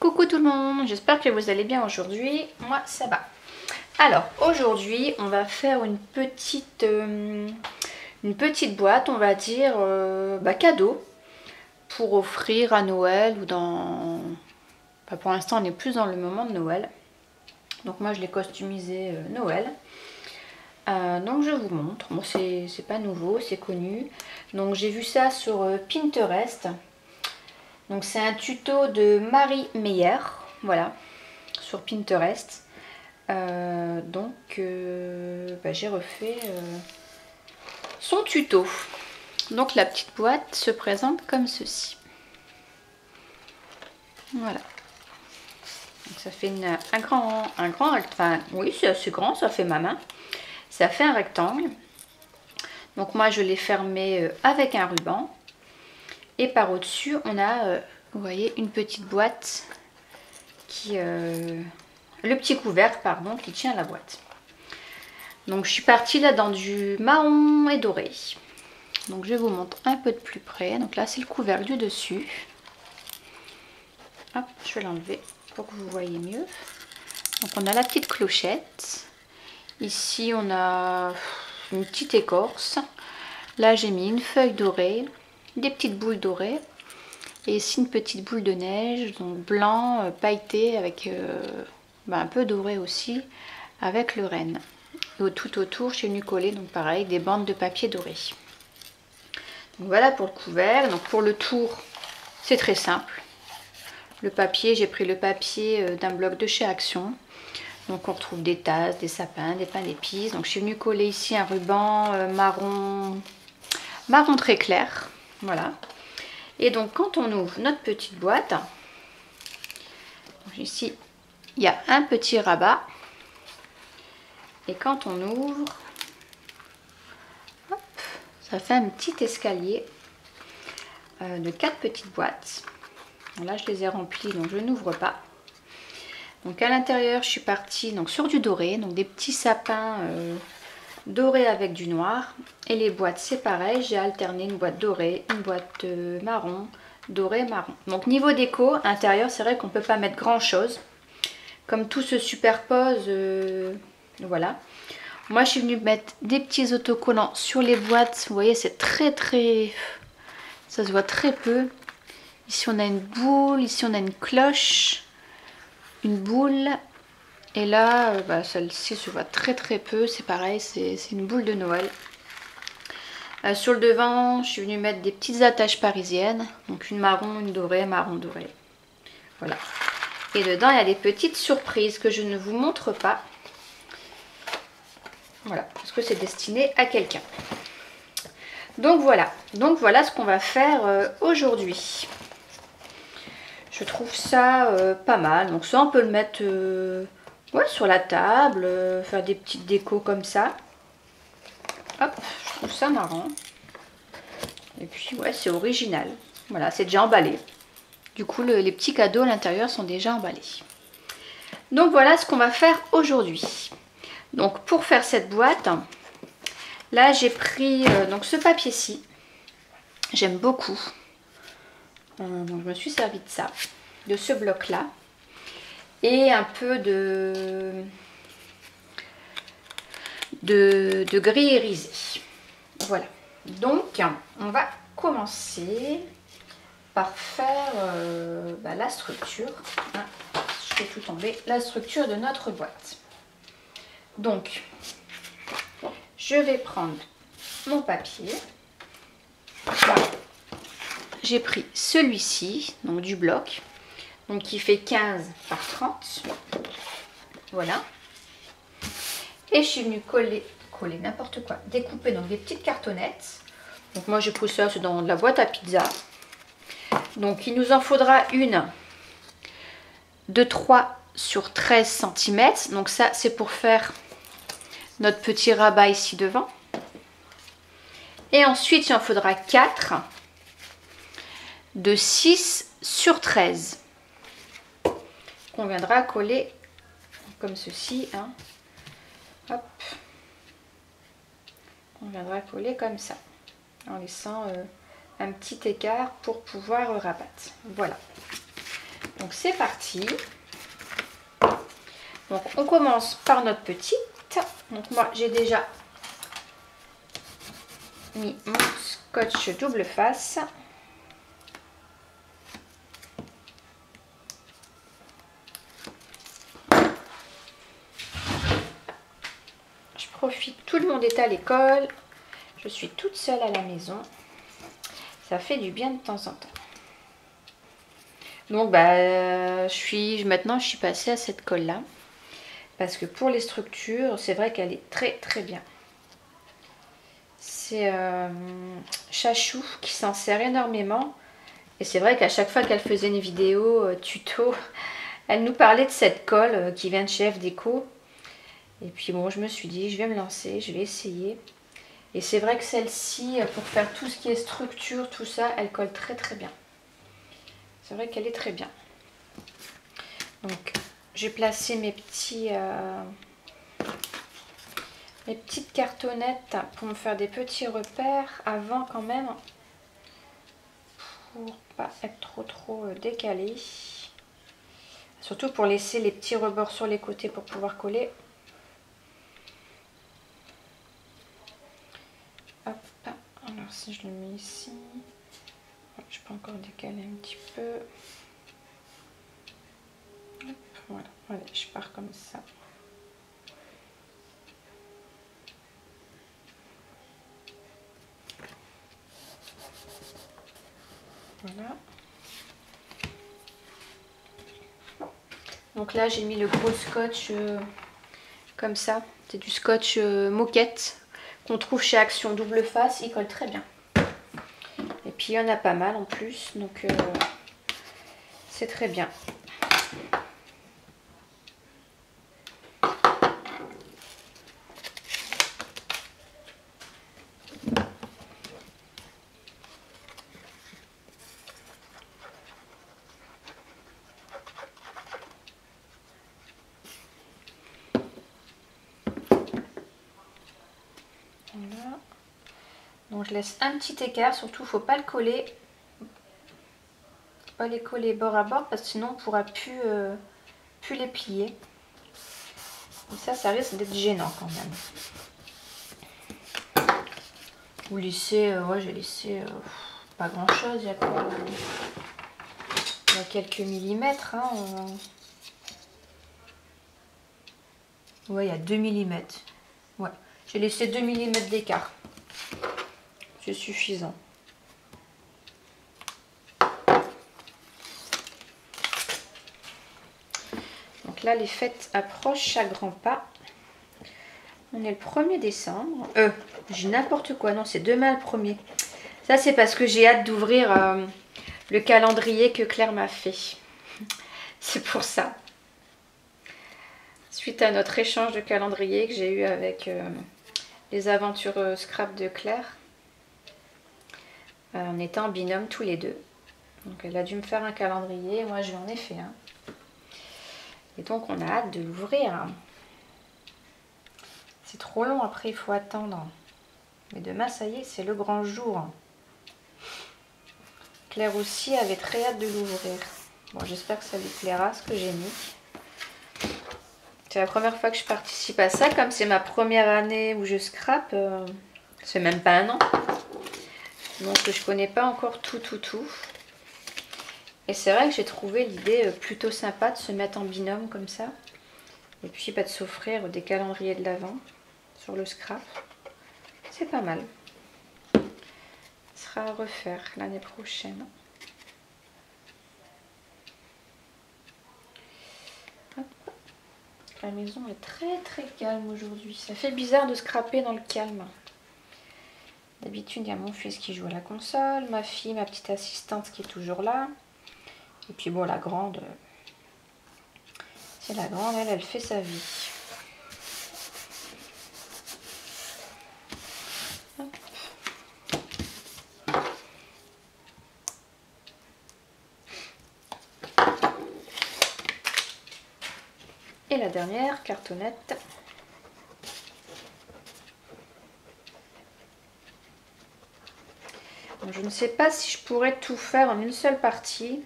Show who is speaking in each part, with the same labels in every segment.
Speaker 1: Coucou tout le monde, j'espère que vous allez bien aujourd'hui. Moi ça va. Alors aujourd'hui on va faire une petite boîte, on va dire cadeau pour offrir à Noël ou dans... Enfin, pour l'instant on est plus dans le moment de Noël. Donc moi je l'ai customisé Noël. Donc je vous montre. Bon c'est pas nouveau, c'est connu. Donc j'ai vu ça sur Pinterest. Donc c'est un tuto de Marie Meyer, voilà, sur Pinterest. J'ai refait son tuto. Donc la petite boîte se présente comme ceci. Voilà. Donc ça fait oui c'est assez grand, ça fait ma main. Ça fait un rectangle. Donc moi je l'ai fermé avec un ruban. Et par au-dessus, on a, vous voyez, une petite boîte qui... le petit couvercle, pardon, qui tient la boîte. Donc je suis partie là dans du marron et doré. Donc je vous montre un peu de plus près. Donc là, c'est le couvercle du dessus. Hop, je vais l'enlever pour que vous voyez mieux. Donc on a la petite clochette. Ici, on a une petite écorce. Là, j'ai mis une feuille dorée. Des petites boules dorées et ici une petite boule de neige, donc blanc pailleté avec un peu doré aussi avec le renne. Et tout autour j'ai venu coller donc pareil des bandes de papier doré. Donc voilà pour le couvert. Donc pour le tour c'est très simple. Le papier, j'ai pris le papier d'un bloc de chez Action. Donc on retrouve des tasses, des sapins, des pains d'épices. Donc je suis venue coller ici un ruban marron très clair. Voilà. Et donc quand on ouvre notre petite boîte, donc ici il y a un petit rabat. Et quand on ouvre, hop, ça fait un petit escalier de 4 petites boîtes. Donc là je les ai remplies, donc je n'ouvre pas. Donc à l'intérieur je suis partie donc sur du doré, donc des petits sapins doré avec du noir. Et les boîtes c'est pareil, j'ai alterné une boîte dorée, une boîte marron, doré, marron. Donc niveau déco, intérieur c'est vrai qu'on peut pas mettre grand chose. Comme tout se superpose, voilà. Moi je suis venue mettre des petits autocollants sur les boîtes. Vous voyez c'est très ça se voit très peu. Ici on a une boule, ici on a une cloche, une boule. Et là, celle-ci se voit très peu, c'est pareil, c'est une boule de Noël. Sur le devant, je suis venue mettre des petites attaches parisiennes. Donc une marron, une dorée, marron doré. Voilà. Et dedans, il y a des petites surprises que je ne vous montre pas. Voilà, parce que c'est destiné à quelqu'un. Donc voilà ce qu'on va faire aujourd'hui. Je trouve ça pas mal. Donc ça, on peut le mettre... ouais, sur la table, faire des petites décos comme ça. Hop, je trouve ça marrant. Et puis, ouais, c'est original. Voilà, c'est déjà emballé. Du coup, les petits cadeaux à l'intérieur sont déjà emballés. Donc, voilà ce qu'on va faire aujourd'hui. Donc, pour faire cette boîte, là, j'ai pris donc ce papier-ci. J'aime beaucoup. Donc, je me suis servi de ça, de ce bloc-là. Et un peu de gris irisé. Voilà. Donc, on va commencer par faire la structure. Je fais tout tomber. La structure de notre boîte. Donc, je vais prendre mon papier. Voilà. J'ai pris celui-ci, donc du bloc. Donc qui fait 15 par 30. Voilà. Et je suis venue coller n'importe quoi. Découper donc des petites cartonnettes. Donc moi j'ai pris ça, c'est dans de la boîte à pizza. Donc il nous en faudra une de 3 sur 13 cm. Donc ça c'est pour faire notre petit rabat ici devant. Et ensuite il en faudra 4 de 6 sur 13. Qu'on viendra coller comme ceci. Hein. Hop. On viendra coller comme ça. En laissant un petit écart pour pouvoir rabattre. Voilà. Donc c'est parti. Donc on commence par notre petite. Donc moi j'ai déjà mis mon scotch double face. Je profite, tout le monde est à l'école. Je suis toute seule à la maison. Ça fait du bien de temps en temps. Donc maintenant je suis passée à cette colle là. Parce que pour les structures, c'est vrai qu'elle est très très bien. C'est Chachou qui s'en sert énormément. Et c'est vrai qu'à chaque fois qu'elle faisait une vidéo tuto, elle nous parlait de cette colle qui vient de chez FDeco. Et puis bon, je me suis dit, je vais me lancer, je vais essayer. Et c'est vrai que celle-ci, pour faire tout ce qui est structure, tout ça, elle colle très très bien. C'est vrai qu'elle est très bien. Donc, j'ai placé mes petites cartonnettes pour me faire des petits repères avant quand même. Pour pas être trop décalé. Surtout pour laisser les petits rebords sur les côtés pour pouvoir coller. Hop, alors si je le mets ici, je peux encore décaler un petit peu. Hop, voilà, allez, je pars comme ça. Voilà. Donc là, j'ai mis le gros scotch comme ça. C'est du scotch moquette qu'on trouve chez Action double face. Il colle très bien. Et puis, il y en a pas mal en plus. Donc, c'est très bien. Voilà. Donc je laisse un petit écart, surtout il ne faut pas le coller. Pas les coller bord à bord parce que sinon on ne pourra plus les plier. Et ça risque d'être gênant quand même. Vous laissez, ouais j'ai laissé pas grand chose, il y a quoi, il y a quelques millimètres. Hein, ouais, il y a 2 mm. Ouais, j'ai laissé 2 mm d'écart. C'est suffisant. Donc là, les fêtes approchent à grands pas. On est le 1er décembre. J'ai n'importe quoi. Non, c'est demain le 1er. Ça, c'est parce que j'ai hâte d'ouvrir le calendrier que Claire m'a fait. C'est pour ça. Suite à notre échange de calendrier que j'ai eu avec les aventures scrap de Claire. On était en binôme tous les deux. Donc elle a dû me faire un calendrier. Moi, je lui en ai fait un. Et donc, on a hâte de l'ouvrir. C'est trop long, après, il faut attendre. Mais demain, ça y est, c'est le grand jour. Claire aussi avait très hâte de l'ouvrir. Bon, j'espère que ça lui plaira, ce que j'ai mis. C'est la première fois que je participe à ça. Comme c'est ma première année où je scrape, c'est même pas un an. Donc, je connais pas encore tout. Et c'est vrai que j'ai trouvé l'idée plutôt sympa de se mettre en binôme comme ça. Et puis de s'offrir des calendriers de l'Avent sur le scrap. C'est pas mal. Ce sera à refaire l'année prochaine. Hop. La maison est très calme aujourd'hui. Ça fait bizarre de scraper dans le calme. D'habitude, il y a mon fils qui joue à la console, ma fille, ma petite assistante qui est toujours là. Et puis bon, la grande, c'est la grande, elle fait sa vie. Hop. Et la dernière cartonnette. Je ne sais pas si je pourrais tout faire en une seule partie.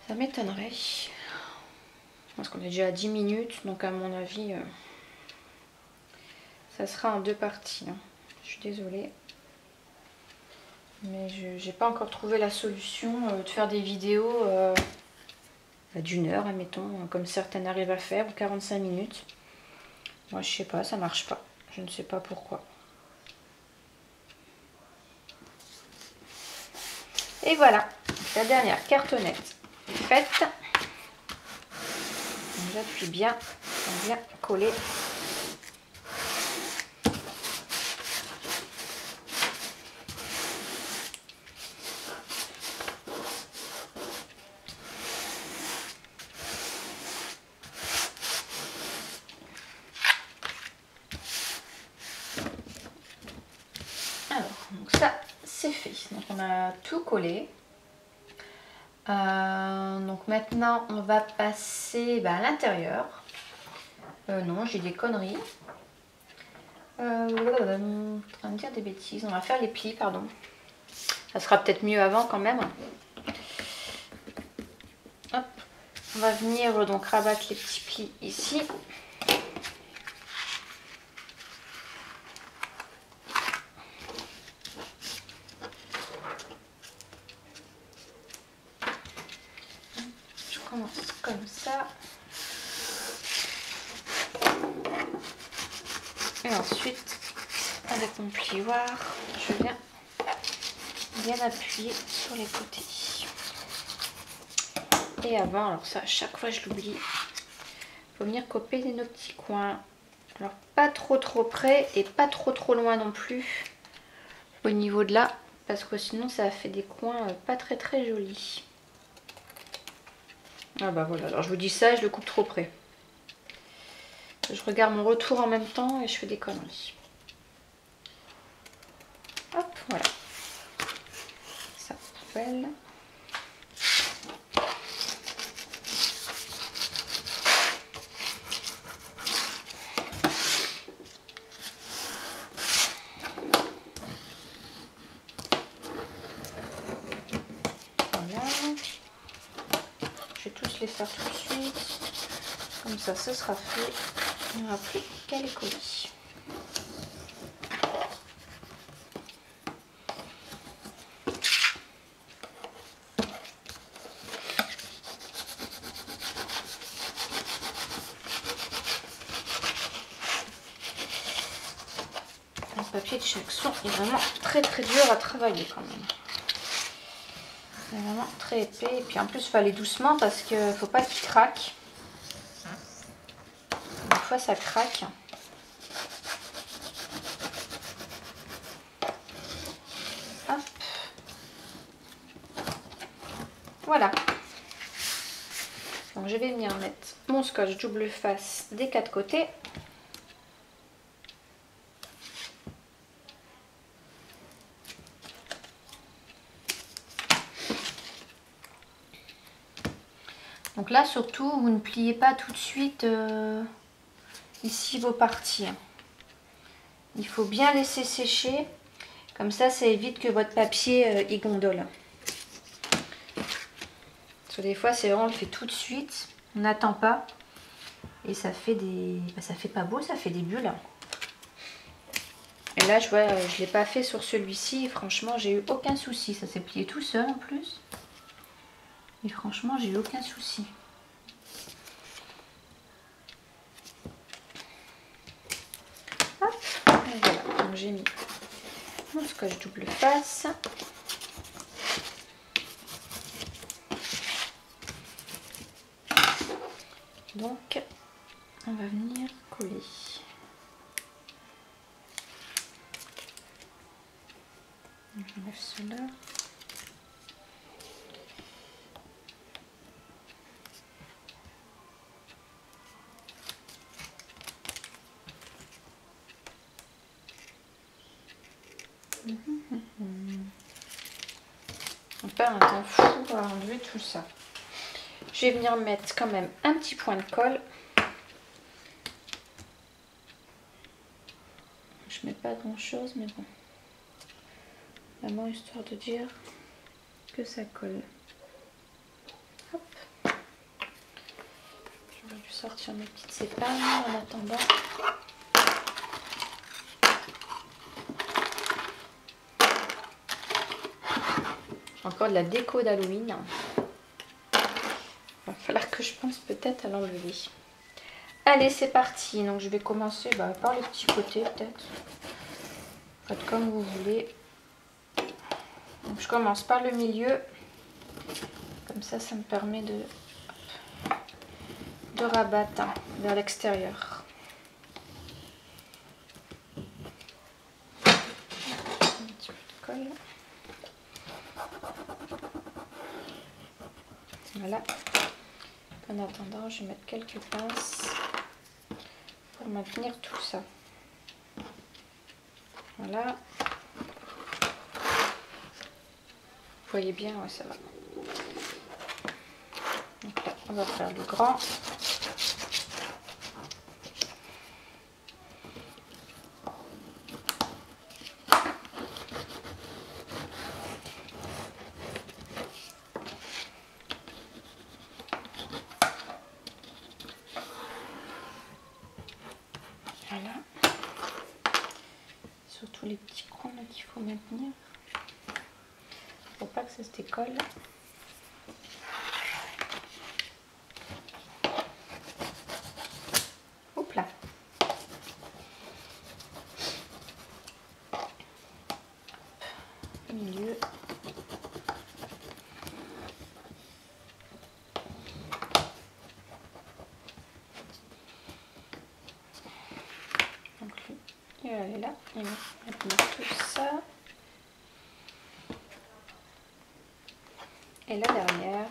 Speaker 1: Ça m'étonnerait. Parce qu'on est déjà à 10 minutes, donc à mon avis, ça sera en 2 parties. Hein. Je suis désolée. Mais je n'ai pas encore trouvé la solution de faire des vidéos d'1 heure, admettons, comme certaines arrivent à faire, ou 45 minutes. Moi, je sais pas, ça marche pas. Je ne sais pas pourquoi. Et voilà, la dernière cartonnette faite. J'appuie bien coller. Alors, donc ça, c'est fait. Donc on a tout collé. Donc maintenant, on va passer à l'intérieur. Non, j'ai des conneries. Je suis en train de dire des bêtises. On va faire les plis, pardon. Ça sera peut-être mieux avant quand même. Hop. On va venir donc rabattre les petits plis ici. Je commence comme ça. Et ensuite, avec mon plioir, je viens bien appuyer sur les côtés. Et avant, alors ça, à chaque fois je l'oublie, il faut venir couper nos petits coins. Alors pas trop près et pas trop loin non plus au niveau de là, parce que sinon ça fait des coins pas très jolis. Ah bah voilà, alors je vous dis ça, je le coupe trop près. Je regarde mon retour en même temps et je fais des conneries. Hop, voilà. Ça, poubelle. Voilà. Je vais tous les faire tout de suite. Comme ça, ce sera fait. Il n'y aura plus qu'à les coller. Le papier de sélection est vraiment très dur à travailler quand même. C'est vraiment très épais. Et puis en plus, il faut aller doucement parce qu'il ne faut pas qu'il craque. Des fois, ça craque. Hop. Voilà. Donc je vais venir mettre mon scotch double face des 4 côtés. Donc là surtout, vous ne pliez pas tout de suite ici vos parties. Il faut bien laisser sécher. Comme ça évite que votre papier y gondole. Parce que des fois, c'est vraiment, on le fait tout de suite. On n'attend pas. Et ça fait des... ça fait pas beau, ça fait des bulles. Et là, je vois, je l'ai pas fait sur celui-ci. Franchement, j'ai eu aucun souci. Ça s'est plié tout seul en plus. Et franchement, j'ai eu aucun souci. Hop, et voilà. Donc j'ai mis mon scotch double face. Donc, on va venir coller. J'enlève cela. On perd un temps fou à enlever tout ça. Je vais venir mettre quand même un petit point de colle. Je mets pas grand chose, mais bon. Vraiment histoire de dire que ça colle. Hop. sortir mes petites épingles en attendant. Encore de la déco d'Halloween. Il va falloir que je pense peut-être à l'enlever. Allez, c'est parti. Donc je vais commencer par les petits côtés peut-être. Faites comme vous voulez. Donc je commence par le milieu. Comme ça me permet de rabattre vers l'extérieur. Un petit peu de colle. Voilà. En attendant, je vais mettre quelques pinces pour maintenir tout ça. Voilà. Vous voyez bien, ouais, ça va. Donc là, on va faire le grand. Voilà. Surtout les petits coins là qu'il faut maintenir. Pour pas que ça se décolle. Hop là. Au milieu. Donc lui, il va aller là. Il va maintenir tout ça. Et là derrière.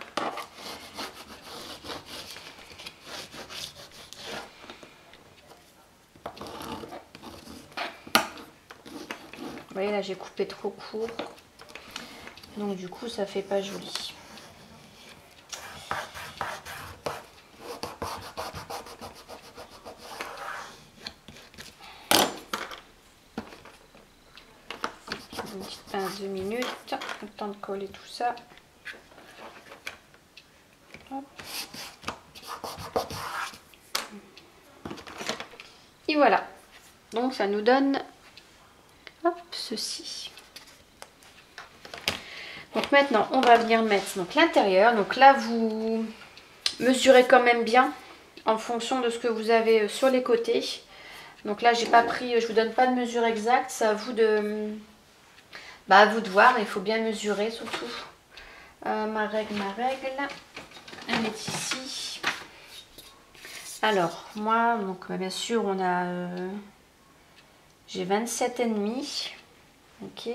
Speaker 1: Vous voyez là j'ai coupé trop court. Donc du coup ça fait pas joli. Une petite pince 2 minutes. Le temps de coller tout ça. Hop. Et voilà. Donc ça nous donne ceci. Donc maintenant on va venir mettre l'intérieur. Donc là vous mesurez quand même bien en fonction de ce que vous avez sur les côtés. Donc là j'ai pas pris, je vous donne pas de mesure exacte, c'est à vous de voir, il faut bien mesurer surtout. Ma règle, elle est ici. Alors moi donc bien sûr on a j'ai 27,5. Ok,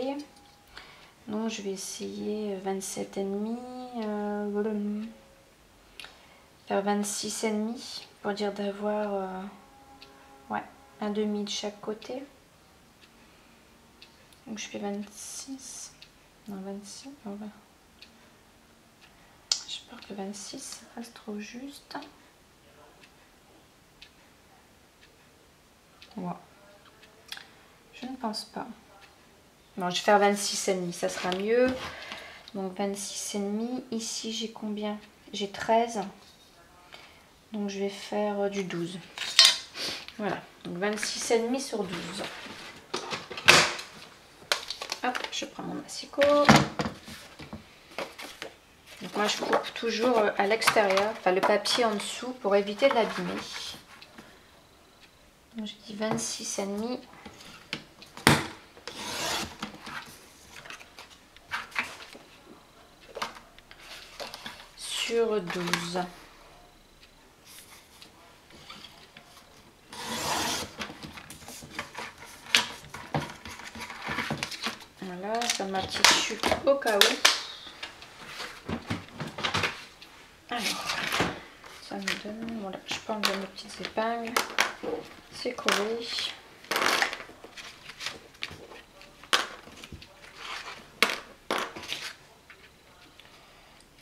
Speaker 1: donc je vais essayer 27,5, faire 26,5 pour dire d'avoir ouais, un demi de chaque côté. Donc je fais 26, non 26, on va. Je peur que 26 reste trop juste. Ouais. Je ne pense pas. Non, je vais faire 26,5, ça sera mieux. Donc 26,5. Ici, j'ai combien? J'ai 13. Donc je vais faire du 12. Voilà. Donc 26,5 sur 12. Hop, je prends mon massicot. Donc moi, je coupe toujours à l'extérieur, enfin le papier en dessous pour éviter de l'abîmer. Donc je dis 26,5. Sur 12. Voilà, ça ma petite chute au cas où. Alors, ça me donne, voilà, je peux enlever mes petites épingles. C'est collé.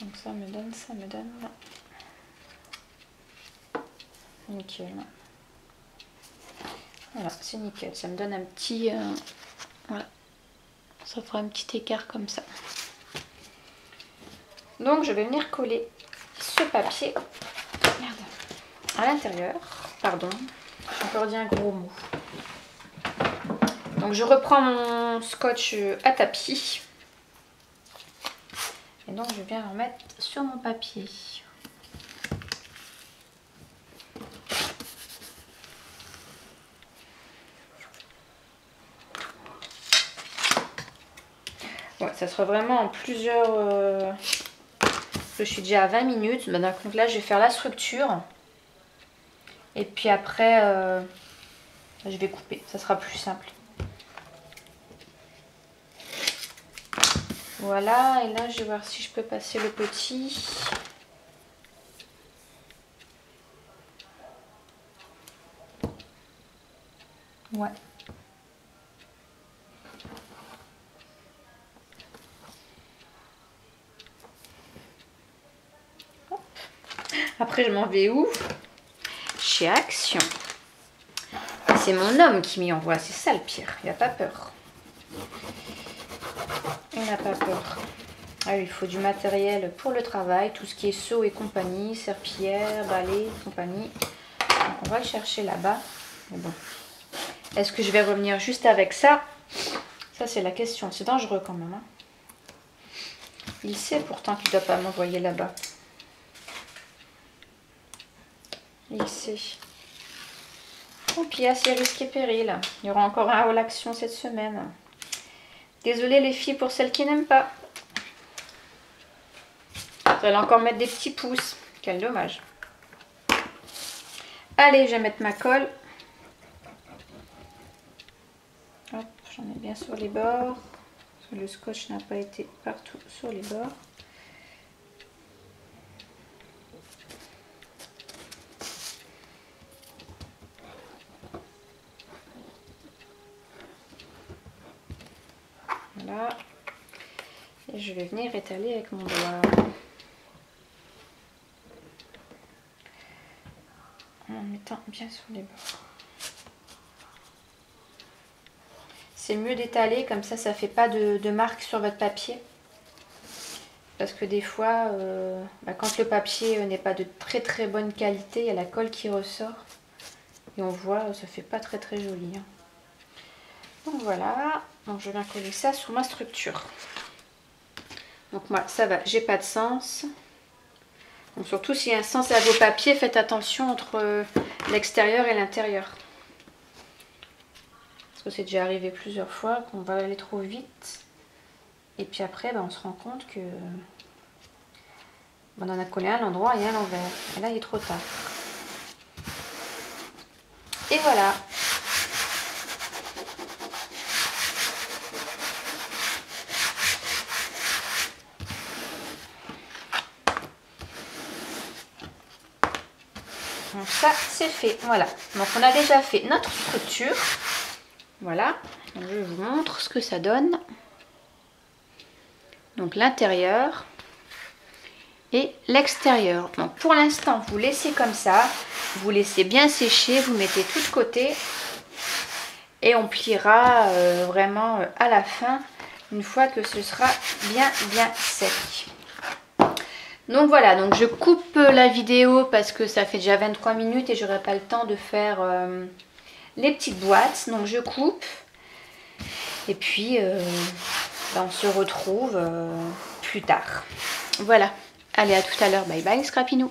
Speaker 1: Donc ça me donne. Nickel. Voilà, c'est nickel. Ça me donne un petit... voilà. Ça fera un petit écart comme ça. Donc je vais venir coller ce papier. Merde. à l'intérieur. Pardon, j'ai encore dit un gros mot. Donc je reprends mon scotch à tapis. Et donc je viens en mettre sur mon papier. Ouais, ça sera vraiment en plusieurs... Je suis déjà à 20 minutes. Donc là, je vais faire la structure. Et puis après, je vais couper. Ça sera plus simple. Voilà. Et là, je vais voir si je peux passer le petit. Ouais. Après, je m'en vais où? Chez Action. C'est mon homme qui m'y envoie. C'est ça le pire. Il n'a pas peur. Il n'a pas peur. Ah oui, il faut du matériel pour le travail. Tout ce qui est seau et compagnie. Serpillière, balai, compagnie. Donc, on va le chercher là-bas. Mais bon. Est-ce que je vais revenir juste avec ça? Ça, c'est la question. C'est dangereux quand même. Hein. Il sait pourtant qu'il ne doit pas m'envoyer là-bas. Il sait. Oh, puis c'est risque et péril. Il y aura encore un haul action cette semaine. Désolée les filles pour celles qui n'aiment pas. Vous allez encore mettre des petits pouces. Quel dommage. Allez, je vais mettre ma colle. Hop, j'en ai bien sur les bords. Parce que le scotch n'a pas été partout sur les bords. Voilà. Et je vais venir étaler avec mon doigt. En mettant bien sur les bords. C'est mieux d'étaler, comme ça fait pas de marque sur votre papier. Parce que des fois, quand le papier n'est pas de très bonne qualité, il y a la colle qui ressort. Et on voit, ça fait pas très joli. Hein. Donc voilà, donc je viens coller ça sur ma structure. Donc moi, ça va, j'ai pas de sens. Donc surtout s'il y a un sens à vos papiers, faites attention entre l'extérieur et l'intérieur. Parce que c'est déjà arrivé plusieurs fois qu'on va aller trop vite. Et puis après, on se rend compte que on en a collé un endroit et un à l'envers. Et là, il est trop tard. Et voilà. Donc ça, c'est fait. Voilà. Donc on a déjà fait notre structure. Voilà. Donc, je vous montre ce que ça donne. Donc l'intérieur et l'extérieur. Donc pour l'instant, vous laissez comme ça. Vous laissez bien sécher. Vous mettez tout de côté. Et on pliera vraiment à la fin. Une fois que ce sera bien sec. Donc voilà, donc je coupe la vidéo parce que ça fait déjà 23 minutes et j'aurai pas le temps de faire les petites boîtes. Donc je coupe et puis on se retrouve plus tard. Voilà, allez à tout à l'heure, bye bye Scrapinou.